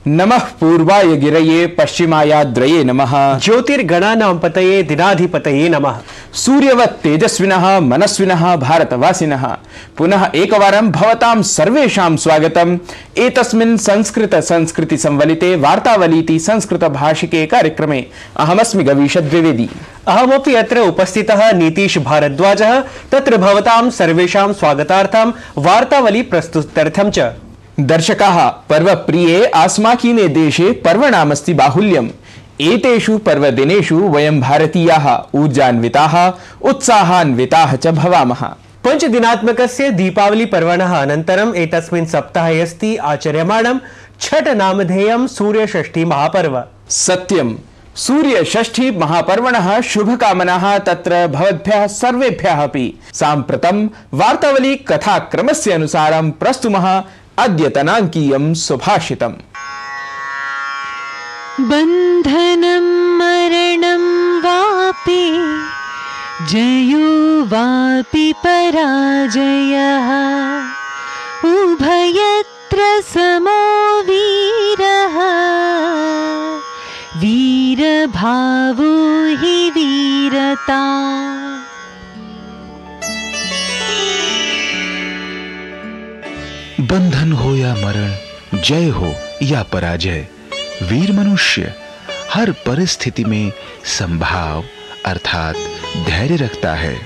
नमः पूर्वाय गिरये पश्चिमायाद्रये नमः। ज्योतिर्गणानां पतये दिनाधिपतये नमः। सूर्यवत् तेजस्विनः मनस्विनः भारतवासिनः पुनः एकवारं भवतां सर्वेषां स्वागतम् एतस्मिन् संस्कृति संवलिते वार्तावलीति संस्कृत भाषिके कार्यक्रमे। अहमस्मि गवीश द्विवेदी। अहमपि अत्र उपस्थितः नीतीश भारद्वाजः। तत्र भवतां सर्वेषां स्वागतार्थं वार्तावली प्रस्तुत्यर्थं च। दर्शकाः, पर्वप्रिये अस्माकीने देशे पर्वणामस्ति बाहुल्यम्। एतेषु पर्वदिनेषु वयं भारतीयाः ऊर्जान्विताः उत्साहान्विताः च भवामः। पञ्चदिनात्मकस्य दीपावली पर्वणः अनन्तरम् एतस्मिन् सप्ताहे अस्ति आचर्यमाणं छठ नामधेयं सूर्यषष्ठी महापर्व। सत्यं, सूर्यषष्ठी महापर्वणः शुभकामनाः तत्र भवद्भ्यः सर्वेभ्यः अपि। साम्प्रतं वार्तावली कथाक्रमस्य अनुसारं प्रस्तुमः अद्यतनाङ्कीयं सुभाषितम्। बन्धनं मरणं वापि जयो वापि पराजयः उभयत्र समो वीरः वीरभावो हि वीरता। बंधन हो या मरण, जय हो या पराजय, वीर मनुष्य हर परिस्थिति में संभाव अर्थात धैर्य रखता है।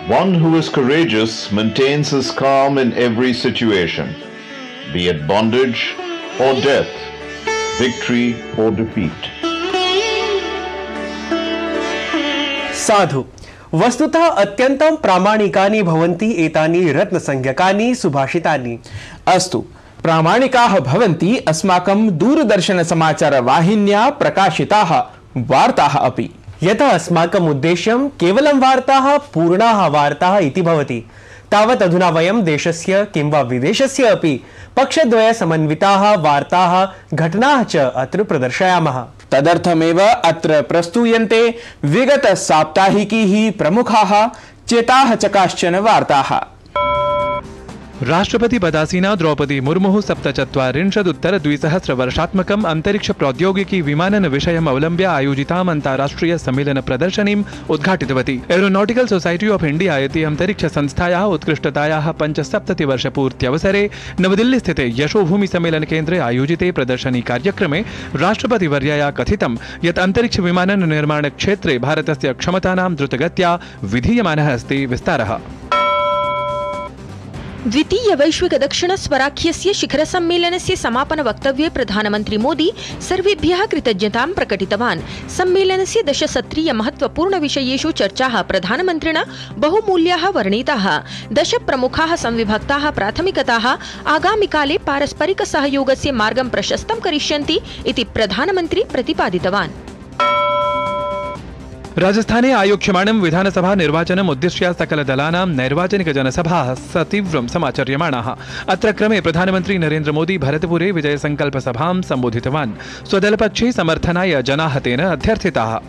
One who is courageous maintains his calm in every situation, be it bondage or death, victory or defeat. साधु, वस्तुतः अत्यन्तं प्रामाणिकानि भवन्ति एतानि रत्नसंज्ञकानि सुभाषितानि। अस्तु, प्रामाणिकाः भवन्ति अस्माकं दूरदर्शन समाचार वाहिन्या प्रकाशिताः वार्ताः अपि। यतः अस्माकम् उद्देश्यं केवलं वार्ताः, पूर्णाः वार्ताः इति भवति, तावत् अधुना वयं देशस्य किं वा विदेशस्य अपि पक्षद्वय समन्विताः वार्ताः घटनाः च अत्र प्रदर्शयामः। तदर्थमेव अत्र प्रस्तूयन्ते विगत साप्ताहिकीः प्रमुखाः चेताः च काश्चन वार्ताः। राष्ट्रपति पदासीना द्रौपदी मुर्मुः 47-उत्तर-द्विसहस्रवर्षात्मकम् अंतरिक्ष प्रौद्योगिकी विमानन विषयम् अवलम्ब्य आयोजिताम् अन्ताराष्ट्रिय सम्मेलन प्रदर्शनीम् उद्घाटितवती। एरोनॉटिकल सोसाइटी ऑफ इंडिया इति अंतरिक्ष संस्थायाः उत्कृष्टतायाः 75-वर्षपूर्त्यवसरे नवदिल्ली स्थिते यशोभूमि सम्मेलन केन्द्रे आयोजिते प्रदर्शनी कार्यक्रमे राष्ट्रपतिवर्यया कथितं यत् अंतरिक्ष विमानन निर्माण क्षेत्रे भारतस्य क्षमतानां द्रुतगत्या विधीयमानः अस्ति विस्तारः। द्वितीय वैश्विक दक्षिण स्वराख्यस्य शिखर सम्मेलनस्य समापन वक्तव्ये प्रधानमन्त्री मोदी सर्वेभ्यः कृतज्ञतां प्रकटितवान्। सम्मेलनस्य 10 सत्रीय महत्वपूर्ण विषयेषु चर्चाः प्रधानमन्त्रिणा बहुमूल्याः वर्णिताः। 10 प्रमुखाः संविभक्ताः प्राथमिकताः आगामिकाले पारस्परिक सहयोगस्य मार्गं प्रशस्तं करिष्यन्ति इति प्रधानमन्त्री प्रतिपादितवान्। राजस्थाने आयोक्ष्यमाणं विधानसभा निर्वाचनम् उद्दिश्य सकलदलानां नैर्वाचनिक जनसभाः सतीव्रं समाचर्यमाणाः। अत्र क्रमे प्रधानमन्त्री नरेन्द्र मोदी भरतपुरे विजय संकल्प सभां सम्बोधितवान्। स्वदलपक्षे समर्थनाय जनाः तेन अध्यर्थिताः।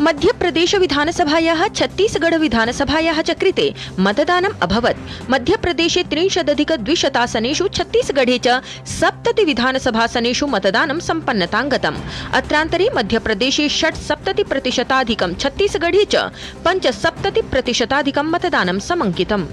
मध्यप्रदेश विधानसभायाः छत्तीसगढ़ विधानसभायाः च कृते मतदानम् अभवत्। मध्यप्रदेशे 30,200 आसनेषु, छत्तीसगढ़े च 70 विधानसभासनेषु मतदानं सम्पन्नताङ्गतम्। अत्रान्तरे मध्यप्रदेशे 76%, छत्तीसगढ़े च 75% मतदानं समङ्कितम्।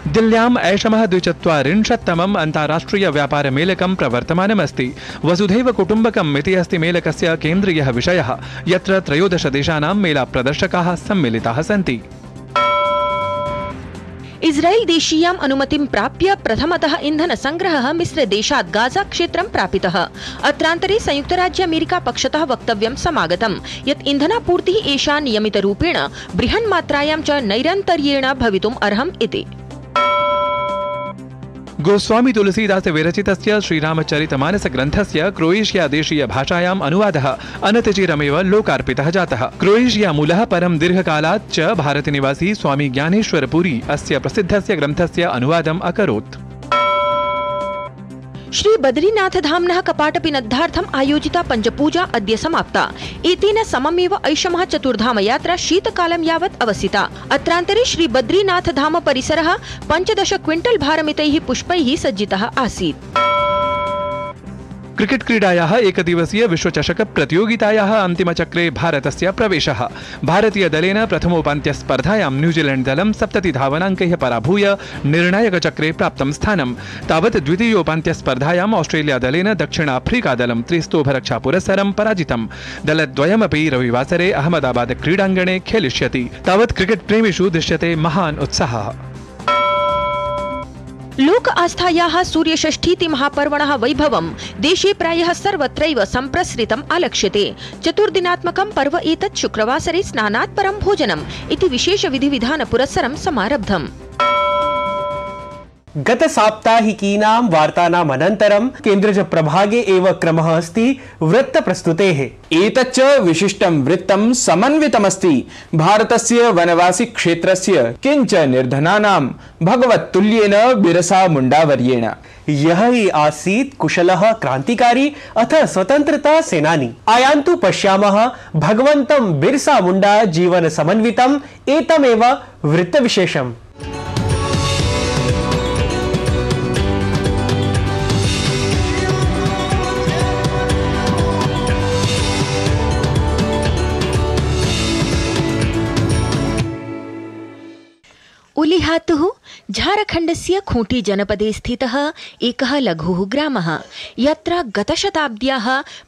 दिल्ल्याम् ऐषमः 42तमम् अन्ताराष्ट्रिय व्यापार मेलकं प्रवर्तमानमस्ति। वसुधैव कुटुम्बकम् इति अस्ति मेलकस्य केन्द्रीयः विषयः, यत्र 13 देशानां मेला प्रदर्शकाः सम्मिलिताः सन्ति। इस्राएल देशीयाम् अनुमतिं प्राप्य प्रथमतः इंधन संग्रहः मिस्र देशात् गाजा क्षेत्रं प्रापितः। अत्रान्तरे संयुक्तराज्य अमेरिका पक्षतः वक्तव्यं समागतं यत् इन्धनापूर्तिः एषा नियमितरूपेण बृहन्मात्रायां च नैरन्तर्येण भवितुम् अर्हम् इति। गोस्वामी तुलसीदास विरचितस्य श्रीरामचरितमानस ग्रन्थस्य क्रोएशिया देशीय भाषायाम् अनुवादः अनतिचिरमेव लोकार्पितः जातः। क्रोएशिया मूलः परं दीर्घकालात् च भारतनिवासी स्वामी ज्ञानेश्वर पुरी अस्य प्रसिद्धस्य ग्रन्थस्य अनुवादम् अकरोत्। श्री बद्रीनाथ धाम्नः कपाटपिनद्धार्थम् आयोजिता पञ्चपूजा अद्य समाप्ता। एतेन सममेव ऐषमः चतुर्धाम यात्रा शीतकालं यावत् अवसिता। अत्रान्तरे श्री बद्रीनाथ धाम परिसरः 15 क्विंटल भारमितैः पुष्पैः सज्जितः आसीत्। क्रिकेट क्रीडायाः एकदिवसीय विश्वचषक प्रतियोगितायाः अन्तिमचक्रे भारतस्य प्रवेशः। भारतीयदलेन प्रथमोपान्त्यस्पर्धायां न्यूजीलैण्ड दलं 70 धावनाङ्कैः पराभूय निर्णायकचक्रे प्राप्तं स्थानम्। तावत् द्वितीयोपान्त्यस्पर्धायाम् ऑस्ट्रेलिया दलेन दक्षिणाफ्रीकादलं 3 स्तोभरक्षापुरस्सरं पराजितम्। दलद्वयमपि रविवासरे अहमदाबाद क्रीडाङ्गणे खेलिष्यति। तावत् क्रिकेट प्रेमिषु दृश्यते महान् उत्साहः। लोक आस्थायाः सूर्यषष्ठीति महापर्वणः वैभवं देशे प्रायः सर्वत्रैव सम्प्रसृतम् आलक्ष्यते। चतुर्दिनात्मकं पर्व एतत् शुक्रवासरे स्नानात् परं भोजनम् इति विशेष विधिविधान पुरस्सरं समारब्धम्। गत साप्ताहिकीनां वार्तानाम् अनन्तरं केन्द्रज प्रभागे एव क्रमः अस्ति वृत्त प्रस्तुतेः। एतच्च विशिष्टं वृत्तं समन्वितमस्ति भारतस्य वनवासी क्षेत्रस्य किञ्च निर्धनानां भगवत्तुल्येन बिरसा मुण्डावर्येण। यह ही आसीत् कुशलः क्रांतिकारी अथ स्वतंत्रता सेनानी। आयान्तु पश्यामः भगवन्तं बिरसा मुण्डा जीवन समन्वितम् एतमेव वृत्तविशेषम्। उलिहातुः झारखण्डस्य खूंटी जनपदे स्थितः एकः लघुः ग्रामः, यत्र गतशताब्द्याः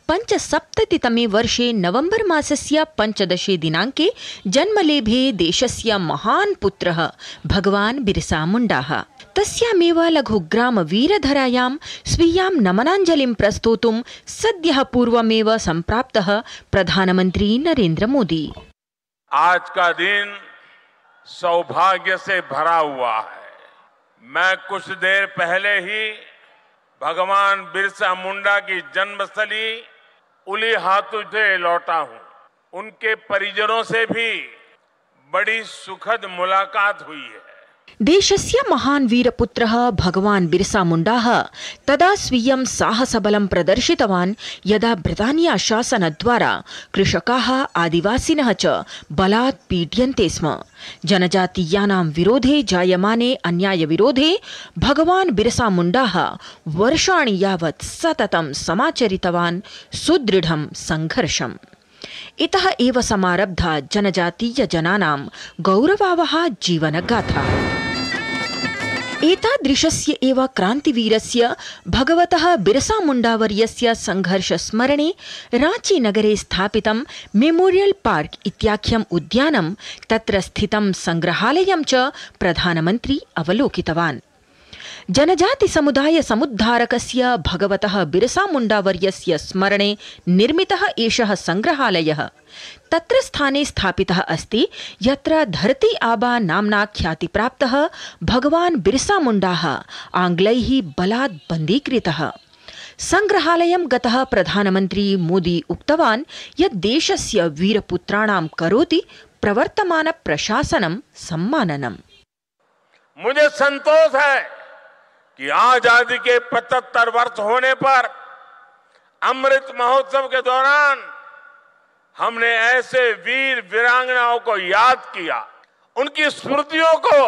75तमे वर्षे नवंबर मासस्य 15 दिनाङ्के जन्मलेभे देशस्य महान् पुत्रः भगवान् बिरसा मुण्डाः। तस्यामेव लघुग्राम वीरधरायां स्वीयां नमनाञ्जलिं प्रस्तोतुं सद्यः पूर्वमेव सम्प्राप्तः प्रधानमन्त्री नरेन्द्र मोदी। आज का दिन सौभाग्य से भरा हुआ है। मैं कुछ देर पहले ही भगवान बिरसा मुंडा की जन्मस्थली उलिहातु से लौटा हूं। उनके परिजनों से भी बड़ी सुखद मुलाकात हुई है। देशस्य महान् वीरपुत्रः भगवान् बिरसा मुण्डाः तदा स्वीयं साहसबलं प्रदर्शितवान् यदा ब्रिटानिया शासनद्वारा कृषकाः आदिवासिनः च बलात् पीड्यन्ते स्म। जनजातीयानां विरोधे जायमाने अन्यायविरोधे भगवान् बिरसा मुण्डाः वर्षाणि यावत् सततं समाचरितवान् सुदृढं संघर्षम्। इतः एव समारब्धा जनजातीय जनानां गौरवावहा जीवनगाथा। एतादृशस्य एव क्रान्तिवीरस्य भगवतः बिरसा मुण्डावर्यस्य संघर्षस्मरणे रांची नगरे स्थापितं मेमोरियल पार्क इत्याख्यम् उद्यानं तत्र स्थितं संग्रहालयं च प्रधानमन्त्री अवलोकितवान्। जनजाति समुदाय समुद्धारकस्य भगवतः बिरसा मुण्डावर्यस्य स्मरणे निर्मितः एषः संग्रहालयः तत्र स्थाने स्थापितः अस्ति यत्र धरती आबा नाम्ना ख्यातिप्राप्तः भगवान् बिरसा मुण्डाः आङ्ग्लैः बलात् बन्दीकृतः। संग्रहालयं गतः प्रधानमन्त्री मोदी उक्तवान् यत् देशस्य वीरपुत्राणां करोति प्रवर्तमान प्रशासनं सम्माननम्। मुझे संतोष है कि आजादी के 75 वर्ष होने पर अमृत महोत्सव के दौरान हमने ऐसे वीर वीरांगनाओं को याद किया, उनकी स्मृतियों को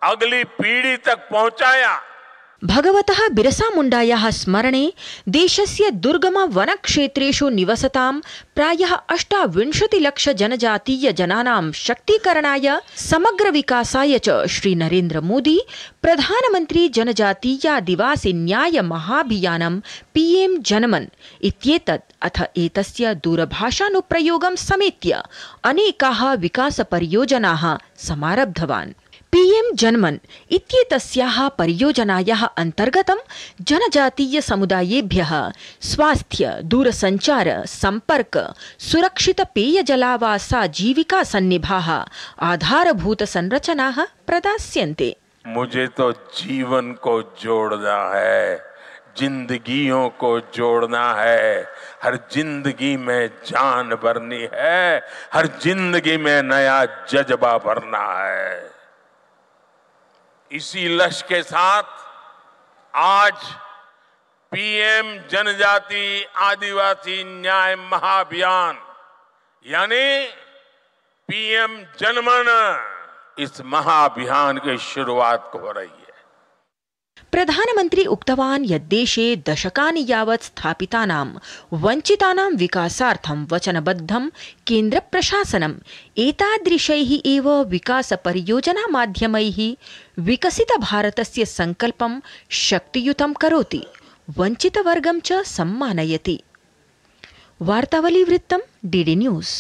अगली पीढ़ी तक पहुंचाया। भगवतः बिरसा मुण्डायाः स्मरणे देशस्य दुर्गम वनक्षेत्रेषु निवसतां प्रायः 28 लाख जनजातीय जनानां शक्तीकरणाय समग्र विकासाय च श्री नरेन्द्र मोदी प्रधानमन्त्री जनजातीयादिवासी न्याय महाभियानं पीएम जनमन इत्येतत् अथ एतस्य दूरभाषानुप्रयोगं समेत्य अनेकाः विकास परियोजनाः समारब्धवान्। पीएम जनमन इत्येतस्याः परियोजनायाः अन्तर्गतं जनजातीय समुदायेभ्यः स्वास्थ्य, दूरसञ्चार, संपर्क, सुरक्षित पेयजलावासा जीविका सन्निभाः आधारभूत संरचनाः प्रदास्यन्ते। मुझे तो जीवन को जोड़ना है, जिंदगियों को जोड़ना है, हर जिंदगी में जान भरनी है, हर जिंदगी में नया जज्बा भरना है। इसी लक्ष्य के साथ आज पीएम जनजाति आदिवासी न्याय महाअभियान यानी पीएम जनमन इस महाअभियान की शुरुआत हो रही है। प्रधानमन्त्री उक्तवान् यत् देशे दशकानि यावत् स्थापितानां वञ्चितानां विकासार्थं वचनबद्धं केन्द्रप्रशासनम् एतादृशैः एव विकासपरियोजनामाध्यमैः विकसितभारतस्य सङ्कल्पं शक्तियुतं करोति, वञ्चितवर्गं च सम्मानयति। वार्तावलीवृत्तं डीडी न्यूज़।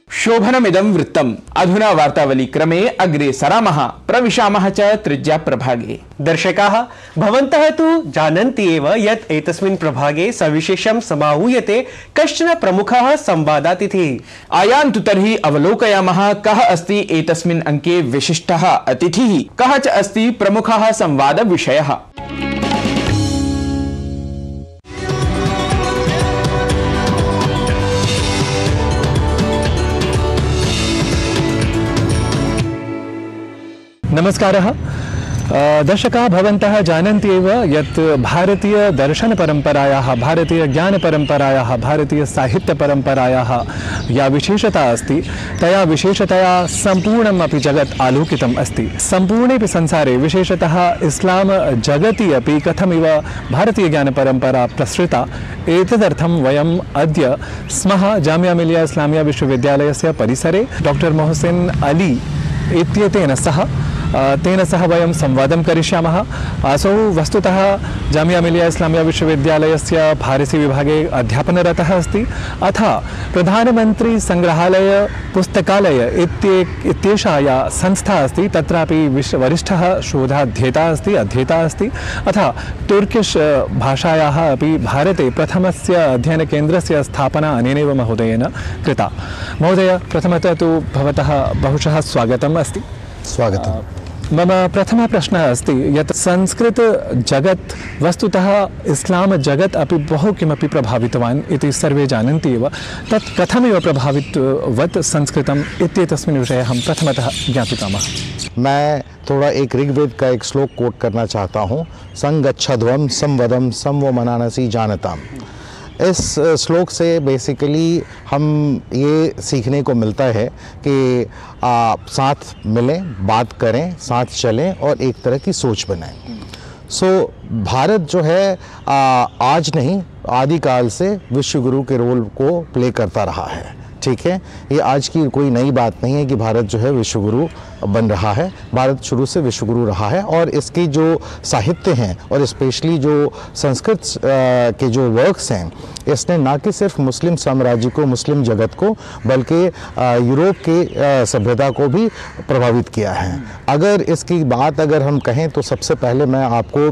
शोभनमिदं वृत्तम्। अधुना वार्तावली क्रमे अग्रे सरामः, प्रविशामः च तृतीया प्रभागे। दर्शकाः, भवन्तः तु जानन्ति एव यत् एतस्मिन् प्रभागे सविशेषं समाहूयते कश्चन प्रमुखः संवादातिथिः। आयान्तु तर्हि अवलोकयामः कः अस्ति एतस्मिन् अंके विशिष्टः अतिथिः, कः च अस्ति प्रमुखः संवादविषयः। नमस्कारः। दर्शकाः, भवन्तः जानन्ति एव यत् भारतीय दर्शनपरम्परायाः, भारतीय ज्ञानपरम्परायाः, भारतीय साहित्यपरम्परायाः या विशेषता अस्ति, तया विशेषतया सम्पूर्णम् अपि जगत् आलोकितम् अस्ति। सम्पूर्णेऽपि संसारे, विशेषतः इस्लाम जगति अपि कथमिव भारतीय ज्ञानपरम्परा प्रसृता, एतदर्थं वयम् अद्य स्मः जामिया मिलिया इस्लामिया विश्वविद्यालयस्य परिसरे डॉक्टर मोहसिन अली इत्येतेन सह तेन सह वयं संवादं करिष्यामः। असौ वस्तुतः जामिया मिलिया इस्लामिया विश्वविद्यालयस्य फारसी विभागे अध्यापनरतः अस्ति। अथ प्रधानमंत्री संग्रहालय पुस्तकालय इत्येषा या संस्था अस्ति, तत्रापि वरिष्ठः शोधाध्येता अस्ति, अध्येता अस्ति। अथ तुर्किश भाषायाः अपि भारते प्रथमस्य अध्ययनकेन्द्रस्य स्थापना अनेनैव महोदयेन कृता। महोदय, प्रथमतः तु भवतः बहुशः स्वागतम् अस्ति। स्वागतम्। मम प्रथमः प्रश्नः अस्ति यत् संस्कृत जगत् वस्तुतः इस्लाम जगत् अपि बहु किमपि प्रभावितवान् इति सर्वे जानन्ति एव। तत् कथमिव प्रभावितवत् संस्कृतम् इत्येतस्मिन् विषये अहं प्रथमतः ज्ञापितामः। मैं थोड़ा एक ऋग्वेद का एक श्लोक कोट करना चाहता हूँ। संगच्छध्वं संवदं समवो मनानसी जानताम। इस श्लोक से बेसिकली हम ये सीखने को मिलता है कि साथ मिलें, बात करें, साथ चलें और एक तरह की सोच बनाएं। भारत जो है आज नहीं, आदिकाल से विश्वगुरु के रोल को प्ले करता रहा है। ठीक है, ये आज की कोई नई बात नहीं है कि भारत जो है विश्वगुरु बन रहा है। भारत शुरू से विश्वगुरु रहा है और इसकी जो साहित्य हैं और स्पेशली जो संस्कृत के जो वर्क्स हैं, इसने ना कि सिर्फ मुस्लिम साम्राज्य को, मुस्लिम जगत को, बल्कि यूरोप के सभ्यता को भी प्रभावित किया है। अगर इसकी बात अगर हम कहें तो सबसे पहले मैं आपको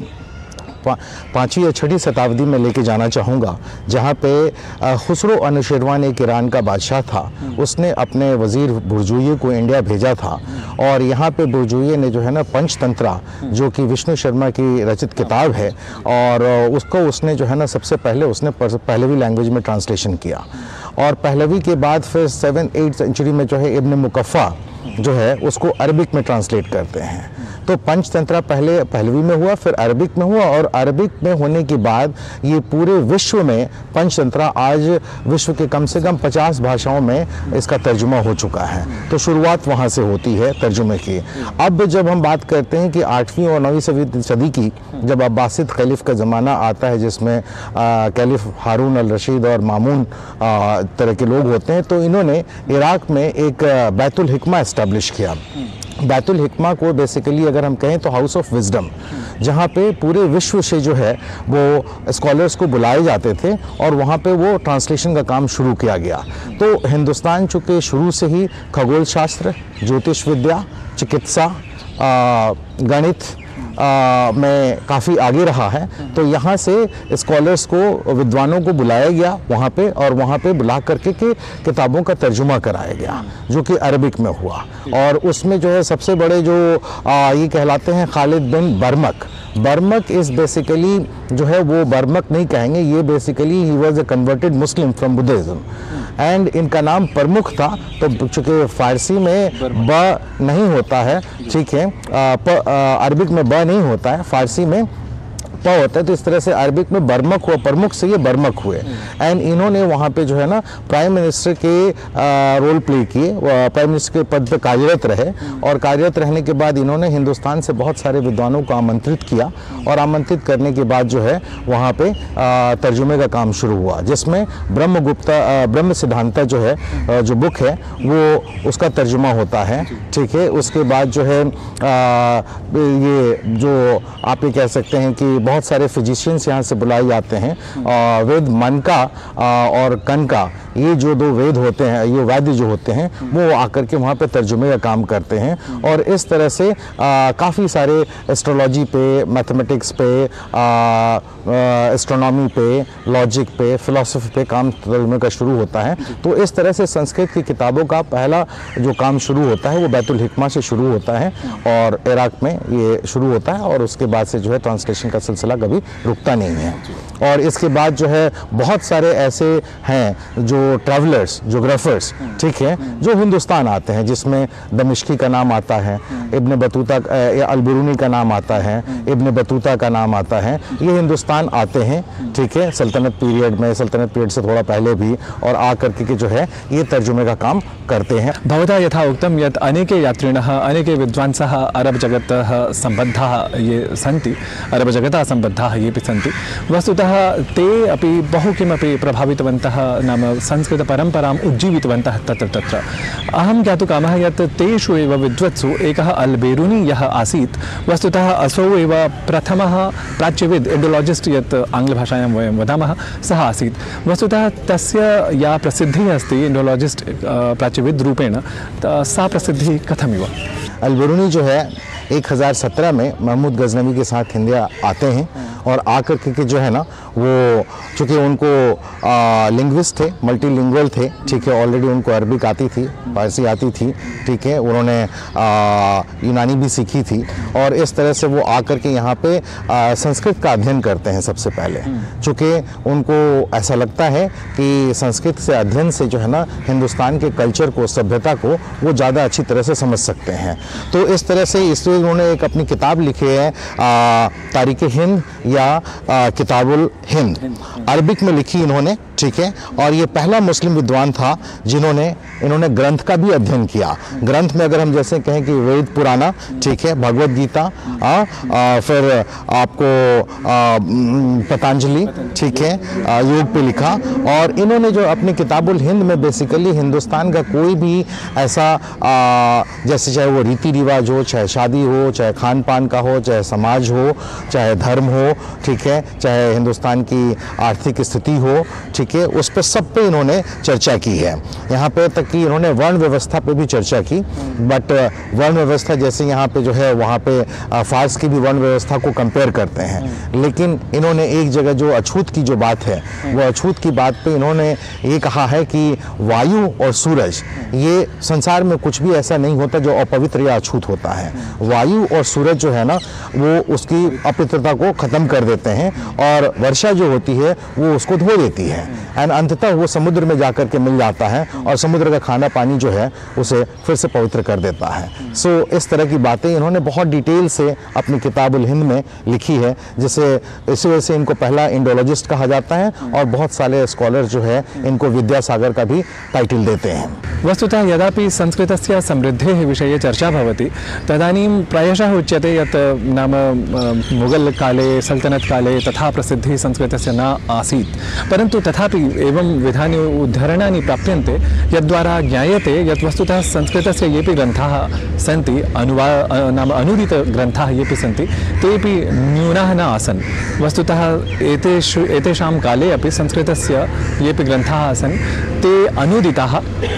5वीं या 6वीं शताब्दी में लेके जाना चाहूँगा, जहाँ पे खुसरो अनुशीरवान एक ईरान का बादशाह था। उसने अपने वज़ीर बुरजुई को इंडिया भेजा था और यहाँ पे बुरजुई ने जो है ना पंचतंत्रा, जो कि विष्णु शर्मा की रचित किताब है, और उसको उसने जो है ना सबसे पहले उसने पहलवी लैंग्वेज में ट्रांसलेशन किया। और पहलवी के बाद फिर 7th-8th सेंचुरी में जो है इब्न मुकफ़ा जो है उसको अरबिक में ट्रांसलेट करते हैं। तो पंचतंत्रा पहले पहलवी में हुआ, फिर अरबिक में हुआ, और अरबिक में होने के बाद ये पूरे विश्व में पंचतंत्रा आज विश्व के कम से कम 50 भाषाओं में इसका तर्जुमा हो चुका है। तो शुरुआत वहाँ से होती है तर्जुमे की। अब जब हम बात करते हैं कि 8वीं और 9वीं सदी की, जब अब्बासिद खलीफ का ज़माना आता है, जिसमें कैलिफ हारून अल रशीद और मामून तरह के लोग होते हैं, तो इन्होंने इराक़ में एक बैतुल हिकमा इस्टेब्लिश किया। बैतुल हिकमा को बेसिकली अगर हम कहें तो हाउस ऑफ विजडम, जहाँ पे पूरे विश्व से जो है वो स्कॉलर्स को बुलाए जाते थे और वहाँ पे वो ट्रांसलेशन का काम शुरू किया गया। तो हिंदुस्तान चूँकि शुरू से ही खगोल शास्त्र, ज्योतिष विद्या, चिकित्सा, गणित में काफ़ी आगे रहा है, तो यहाँ से स्कॉलर्स को, विद्वानों को बुलाया गया वहाँ पे, और वहाँ पे बुला करके के किताबों का तर्जुमा कराया गया, जो कि अरबिक में हुआ। और उसमें जो है सबसे बड़े जो ये कहलाते हैं खालिद बिन बरमक, बर्मक इज़ बेसिकली जो है वो बर्मक नहीं कहेंगे, ये basically he was a converted Muslim from Buddhism and इनका नाम प्रमुख था। तो चूँकि फ़ारसी में ब नहीं होता है, ठीक है, अरबिक में ब नहीं होता है, फ़ारसी में प होता है, तो इस तरह से अरबिक में बर्मक हुआ, प्रमुख से ये बर्मक हुए। एंड इन्होंने वहाँ पे जो है ना प्राइम मिनिस्टर के रोल प्ले किए, प्राइम मिनिस्टर के पद पे कार्यरत रहे और कार्यरत रहने के बाद इन्होंने हिंदुस्तान से बहुत सारे विद्वानों को आमंत्रित किया और आमंत्रित करने के बाद जो है वहाँ पे तर्जुमे का काम शुरू हुआ, जिसमें ब्रह्म सिद्धांता जो है जो बुक है वो उसका तर्जुमा होता है, ठीक है। उसके बाद जो है ये जो आप ये कह सकते हैं कि बहुत सारे फिजिशियंस यहाँ से बुलाए जाते हैं, वेद मनका और कनका, ये जो दो वेद होते हैं, ये वाद्य जो होते हैं वो आकर के वहाँ पे तर्जुमे का काम करते हैं और इस तरह से काफ़ी सारे एस्ट्रोलॉजी पे, मैथमेटिक्स पे, एस्ट्रोनॉमी पे, लॉजिक पे, फिलॉसफी पे काम तर्जुमे का शुरू होता है। तो इस तरह से संस्कृत की किताबों का पहला जो काम शुरू होता है वो बैतुल हिकमा से शुरू होता है और इराक में ये शुरू होता है और उसके बाद से जो है ट्रांसलेशन का सिलसिला कभी रुकता नहीं है। और इसके बाद जो है बहुत सारे ऐसे हैं जो ट्रैवलर्स, जोग्राफर्स, ठीक है, जो हिंदुस्तान आते हैं, जिसमें दमिश्की का नाम आता है, इब्न बतूता, अल-बिरूनी का नाम आता है, इब्न बतूता का नाम आता है, ये हिंदुस्तान आते हैं, ठीक है, सल्तनत पीरियड में, सल्तनत पीरियड से थोड़ा पहले भी, और आकर के जो है ये तर्जुमे का काम करते हैं। भवता यथा उक्तं यत् अनेके यात्रिणः, अनेके विद्वांसः अरब जगतः सम्बद्धाः ये सन्ति, अरब जगतः सम्बद्धाः येऽपि सन्ति। वस्तुतः ते अपि बहु किमपि प्रभावितवन्तः, नाम संस्कृतपरम्पराम् उज्जीवितवन्तः तत्र तत्र। अहं ज्ञातुकामः यत् तेषु एव विद्वत्सु एकः अल्-बेरूनी यः आसीत्, वस्तुतः असौ एव प्रथमः प्राच्यविद्, इंडोलॉजिस्ट यत् आङ्ग्लभाषायां वयं वदामः, सः आसीत्। वस्तुतः तस्य या प्रसिद्धिः अस्ति इंडोलॉजिस्ट प्राच्यविद् रूपेण, सा प्रसिद्धिः कथमिव? अल-बेरूनी जो है 1017 में महमूद गजनवी के साथ इंडिया आते हैं और आकर के जो है ना वो चूँकि उनको लिंग्विस्ट थे, मल्टीलिंगुअल थे, ठीक है, ऑलरेडी उनको अरबिक आती थी, फारसी आती थी, ठीक है, उन्होंने यूनानी भी सीखी थी और इस तरह से वो आकर के यहाँ पे संस्कृत का अध्ययन करते हैं सबसे पहले, चूँकि उनको ऐसा लगता है कि संस्कृत से अध्ययन से जो है ना हिंदुस्तान के कल्चर को, सभ्यता को वो ज़्यादा अच्छी तरह से समझ सकते हैं। तो इस तरह से इसलिए उन्होंने एक अपनी किताब लिखी है तारीख़ हिंद या किताबुल हिंद, अरबिक में लिखी इन्होंने, ठीक है, और ये पहला मुस्लिम विद्वान था इन्होंने ग्रंथ का भी अध्ययन किया। ग्रंथ में अगर हम जैसे कहें कि वेद पुराना, ठीक है, भगवद गीता, फिर आपको पतंजलि, ठीक है, योग पे लिखा, और इन्होंने जो अपनी किताबुल हिंद में बेसिकली हिंदुस्तान का कोई भी ऐसा जैसे चाहे वो रीति रिवाज हो, चाहे शादी हो, चाहे खान पान का हो, चाहे समाज हो, चाहे धर्म हो, ठीक है, चाहे हिंदुस्तान की आर्थिक स्थिति हो, ठीक है, उस पर सब पे इन्होंने चर्चा की है। यहाँ पे तक कि इन्होंने वर्ण व्यवस्था पे भी चर्चा की, बट वर्ण व्यवस्था जैसे यहाँ पे जो है वहाँ पे फारस की भी वर्ण व्यवस्था को कंपेयर करते हैं, लेकिन इन्होंने एक जगह जो अछूत की जो बात है, वो अछूत की बात पे इन्होंने ये कहा है कि वायु और सूरज, ये संसार में कुछ भी ऐसा नहीं होता जो अपवित्र या अछूत होता है। वायु और सूरज जो है ना वो उसकी अपवित्रता को ख़त्म कर देते हैं और वर्षा जो होती है वो उसको धो देती है एंड अंततः वो समुद्र में जाकर के मिल जाता है और समुद्र का खाना पानी जो है उसे फिर से पवित्र कर देता है। सो इस तरह की बातें इन्होंने बहुत डिटेल से अपनी किताबुल हिंद में लिखी है, जिसे इसी वजह से इनको पहला इंडोलॉजिस्ट कहा जाता है और बहुत सारे स्कॉलर जो है इनको विद्यासागर का भी टाइटल देते हैं। वस्तुतः यदापि संस्कृतस्य समृद्धेः विषये चर्चा भवति तदानीं प्रायशः उच्यते यत् नाम मुगल काले, सल्तनत काले तथा प्रसिद्धिः संस्कृतस्य न आसीत्, परन्तु तथापि एवं विधानि उद्धरणानि प्राप्यन्ते यद्द्वारा ज्ञायते यत् वस्तुतः संस्कृतस्य येऽपि ग्रन्थाः सन्ति, नाम अनुदितग्रन्थाः येऽपि सन्ति तेऽपि न्यूनाः न आसन्। वस्तुतः एतेषां काले अपि संस्कृतस्य येऽपि ग्रन्थाः आसन् ते अनुदिताः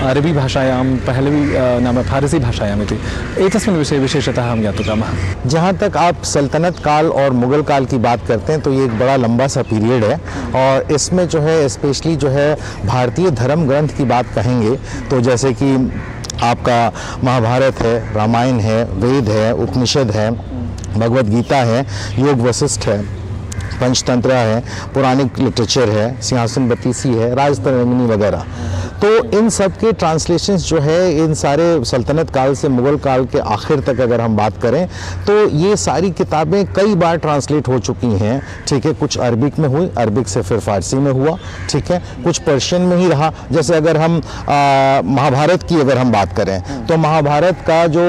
अरबी भाषायां, पहलवी नाम फारसी भाषायाम् इति। एतस्मिन् विषये विशेषतः हम ज्ञातुकामः। जहाँ तक आप सल्तनत काल और मुग़ल काल की बात करते हैं तो ये एक बड़ा लंबा सा पीरियड है और इसमें जो है स्पेशली जो है भारतीय धर्म ग्रंथ की बात कहेंगे तो जैसे कि आपका महाभारत है, रामायण है, वेद है, उपनिषद है, भगवद गीता है, योग वशिष्ठ है, पंचतंत्र है, पुराणिक लिटरेचर है, सिंहासन बत्तीसी है, राजतरंगिणी वगैरह। तो इन सब के ट्रांसलेशंस जो है इन सारे सल्तनत काल से मुग़ल काल के आखिर तक अगर हम बात करें तो ये सारी किताबें कई बार ट्रांसलेट हो चुकी हैं, ठीक है। कुछ अरबिक में हुई, अरबिक से फिर फारसी में हुआ, ठीक है। कुछ पर्शियन में ही रहा। जैसे अगर हम महाभारत की अगर हम बात करें तो महाभारत का जो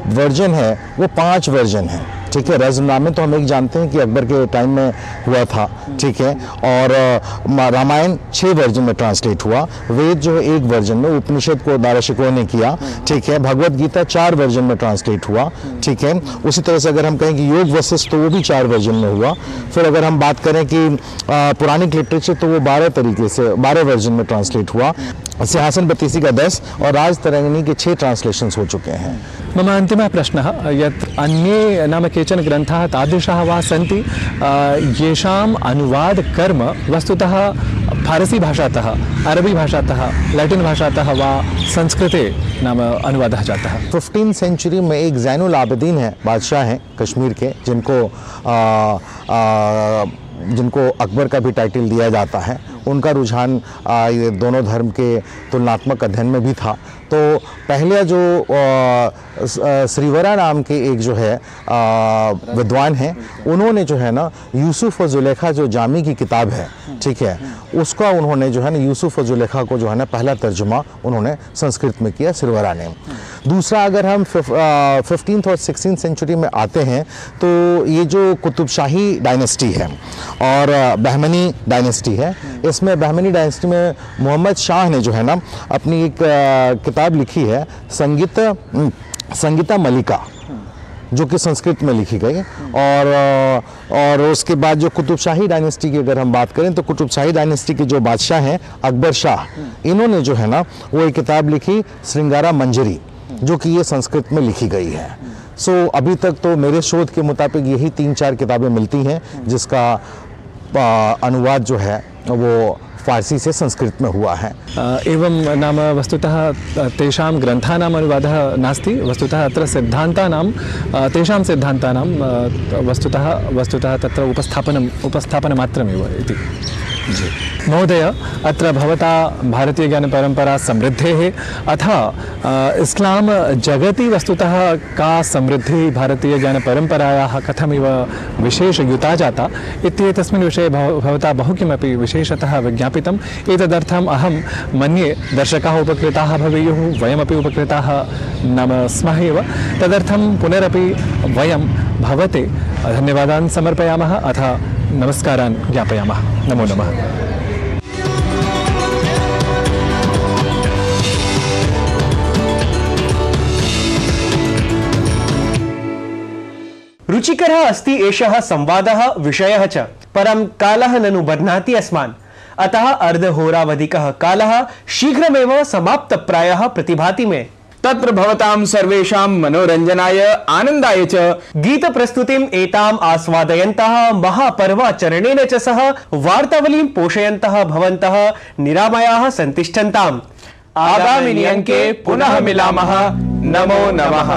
वर्जन है वो 5 वर्जन है, ठीक है। रज़्मनामे तो हम एक जानते हैं कि अकबर के टाइम में हुआ था, ठीक है। और रामायण 6 वर्जन में ट्रांसलेट हुआ, वेद जो है 1 वर्जन में, उपनिषद को दाराशिकोह ने किया, ठीक है। भगवद गीता 4 वर्जन में ट्रांसलेट हुआ, ठीक है। उसी तरह से अगर हम कहें कि योग वशिष्ठ तो वो भी 4 वर्जन में हुआ। फिर अगर हम बात करें कि पुराणिक लिटरेचर तो वो 12 वर्जन में ट्रांसलेट हुआ। सिंहासन बत्तीसी का 10 और राजतरंगिणी के 6 ट्रांसलेशंस हो चुके हैं। मम अन्तिमः प्रश्नः यत् अन्ये नाम केचन ग्रन्थाः तादृशाः वा सन्ति येषाम् अनुवादकर्म वस्तुतः फारसी भाषातः, अरबी भाषातः, लैटिन भाषातः वा संस्कृते नाम अनुवादः जातः। 15th सेंचुरी में एक ज़ैनुल आबिदीन है, बादशाह हैं कश्मीर के, जिनको अकबर का भी टाइटल दिया जाता है। उनका रुझान ये दोनों धर्म के तुलनात्मक अध्ययन में भी था। तो पहले जो श्रीवरा नाम के एक जो है विद्वान हैं, उन्होंने जो है ना यूसुफ और जुलेखा जो जामी की किताब है, ठीक है, उसका उन्होंने जो है ना यूसुफ और जुलेखा को जो है ना पहला तर्जुमा उन्होंने संस्कृत में किया, श्रीवरा ने। दूसरा अगर हम 15th और 16th सेंचुरी में आते हैं तो ये जो कुतुबशाही डायनेस्टी है और बहमनी डायनेस्टी है, इसमें बहमनी डायनेस्टी में मोहम्मद शाह ने जो है ना अपनी एक किताब लिखी है संगीता मलिका, जो कि संस्कृत में लिखी गई। और उसके बाद जो कुतुबशाही डायनेस्टी की अगर हम बात करें तो कुतुबशाही डायनेस्टी के जो बादशाह हैं अकबर शाह, इन्होंने जो है ना वो एक किताब लिखी श्रृंगारा मंजरी, जो कि ये संस्कृत में लिखी गई है। सो अभी तक तो मेरे शोध के मुताबिक यही 3-4 किताबें मिलती हैं जिसका अनुवाद जो है वो फारसी से संस्कृत में हुआ है। एवं नाम वस्तुतः तेषां ग्रन्थानाम् अनुवादः नास्ति, वस्तुतः अत्र सिद्धान्तानां तेषां सिद्धान्तानां वस्तुतः तत्र उपस्थापनमात्रमेव इति। महोदय, अत्र भवता भारतीयज्ञानपरम्परा समृद्धेः अथ इस्लाम जगति वस्तुतः का समृद्धिः भारतीयज्ञानपरम्परायाः कथमिव विशेषयुता जाता इत्येतस्मिन् विषये भवता बहु किमपि विशेषतः विज्ञापितम्। एतदर्थम् अहं मन्ये दर्शकाः उपकृताः भवेयुः, वयमपि उपकृताः नाम स्मः एव। तदर्थं पुनरपि वयं भवते धन्यवादान् समर्पयामः अथ नमस्कारान् ज्ञापयामः। नमो नमः। रुचिकरः अस्ति एषः संवादः विषयः च, परं कालः ननु बध्नाति अस्मान्, अतः अर्धहोरावधिकः कालः शीघ्रमेव समाप्तप्रायः प्रतिभाति मे। तत्र भवतां सर्वेषां मनोरञ्जनाय आनन्दाय च गीत प्रस्तुतिम् एताम् आस्वादयन्तः महापर्वाचरणेन च सह वार्तावलीं पोषयन्तः भवन्तः निरामयाः सन्तिष्ठन्ताम्। आगामिनि अङ्के पुनः मिलामः। नमो नमः।